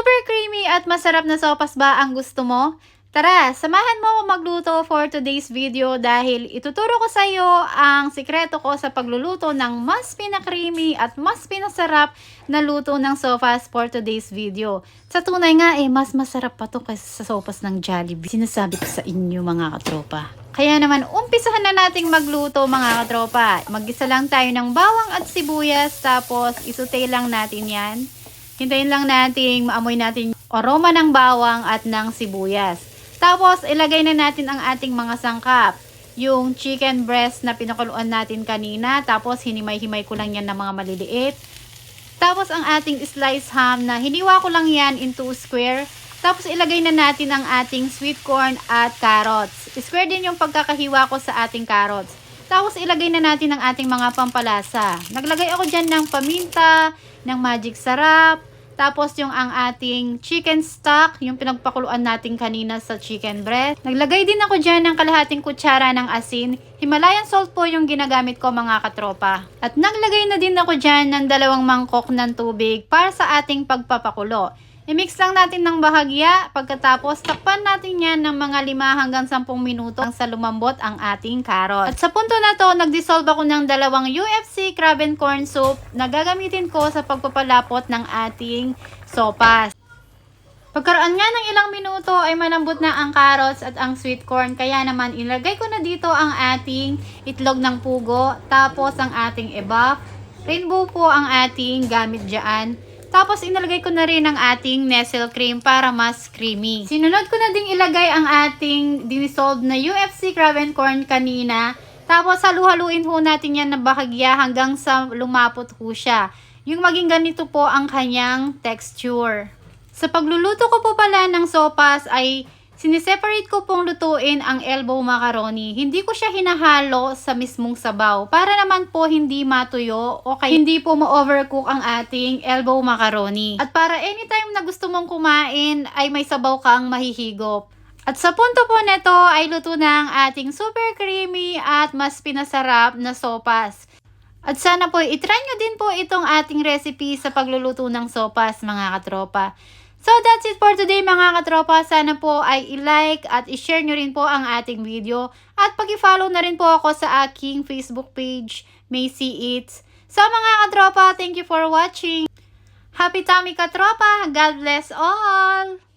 Super creamy at masarap na sopas ba ang gusto mo? Tara, samahan mo ako magluto for today's video dahil ituturo ko sa iyo ang sikreto ko sa pagluluto ng mas pinakreamy at mas pinasarap na luto ng sopas for today's video. Sa tunay nga mas masarap pa to kaysa sa sopas ng Jollibee. Sinasabi ko sa inyo mga katropa. Kaya naman, umpisahan na nating magluto mga katropa. Maggisa lang tayo ng bawang at sibuyas, tapos isutay lang natin yan. Hintayin lang natin, maamoy natin aroma ng bawang at ng sibuyas. Tapos, ilagay na natin ang ating mga sangkap. Yung chicken breast na pinakuluan natin kanina. Tapos, hinimay-himay ko lang yan ng mga maliliit. Tapos, ang ating sliced ham na hiniwa ko lang yan into square. Tapos, ilagay na natin ang ating sweet corn at carrots. Square din yung pagkakahiwa ko sa ating carrots. Tapos, ilagay na natin ang ating mga pampalasa. Naglagay ako dyan ng paminta, ng magic sarap. Tapos yung ang ating chicken stock, yung pinagpakuluan natin kanina sa chicken breast. Naglagay din ako dyan ng kalahating kutsara ng asin. Himalayan salt po yung ginagamit ko mga katropa. At naglagay na din ako dyan ng 2 mangkok ng tubig para sa ating pagpapakulo. I-mix lang natin ng bahagya. Pagkatapos, takpan natin yan ng mga 5 hanggang 10 minuto sa lumambot ang ating carrot. At sa punto na to, nag-dissolve ako ng 2 UFC crab and corn soup na gagamitin ko sa pagpapalapot ng ating sopas. Pagkaroon nga ng ilang minuto ay malambot na ang carrots at ang sweet corn. Kaya naman, ilagay ko na dito ang ating itlog ng pugo. Tapos ang ating ebap. Rainbow po ang ating gamit dyan. Tapos, inalagay ko na rin ang ating Nestle cream para mas creamy. Sinunod ko na ding ilagay ang ating dissolved na UFC crab and corn kanina. Tapos, halu-haluin ho natin yan na bahagya hanggang sa lumapot ho siya. Yung maging ganito po ang kanyang texture. Sa pagluluto ko po pala ng sopas ay siniseparate ko pong lutuin ang elbow macaroni. Hindi ko siya hinahalo sa mismong sabaw. Para naman po hindi matuyo o kaya hindi po ma-overcook ang ating elbow macaroni. At para anytime na gusto mong kumain ay may sabaw kang mahihigop. At sa punto po nito ay luto na ang ating super creamy at mas pinasarap na sopas. At sana po itry nyo din po itong ating recipe sa pagluluto ng sopas mga katropa. So that's it for today mga katropa. Sana po ay i-like at i-share nyo rin po ang ating video. At pag-i-follow na rin po ako sa aking Facebook page, Macy Eats. So mga katropa, thank you for watching. Happy tummy katropa! God bless all!